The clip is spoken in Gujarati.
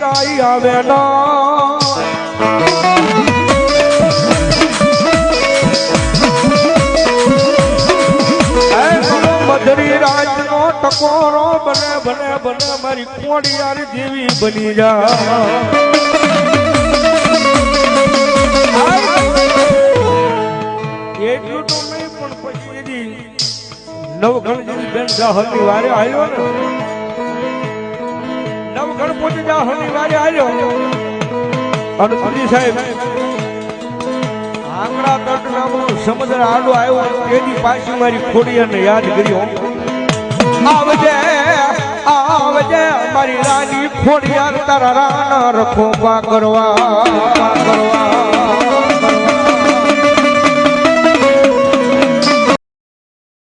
કાઈ આવે ના મધરી રાત નો ટકોરો બને બને બને મારી કોડિયાર જેવી બની જા એટલું તો નહીં પણ પછી નવઘણ જેવી બેન જાહરની વારે આવ્યો ને નવઘણ પોતે જાહરની વારે આવ્યો અને સુજી સાહેબ આંગળા તટ નામનું સમુદ્ર આડો આવ્યો એની પાછી મારી ખોડિયાને યાદ કર્યો આવજે આવજે મારી રાની ખોડિયાર તારા રાના રખો કરવા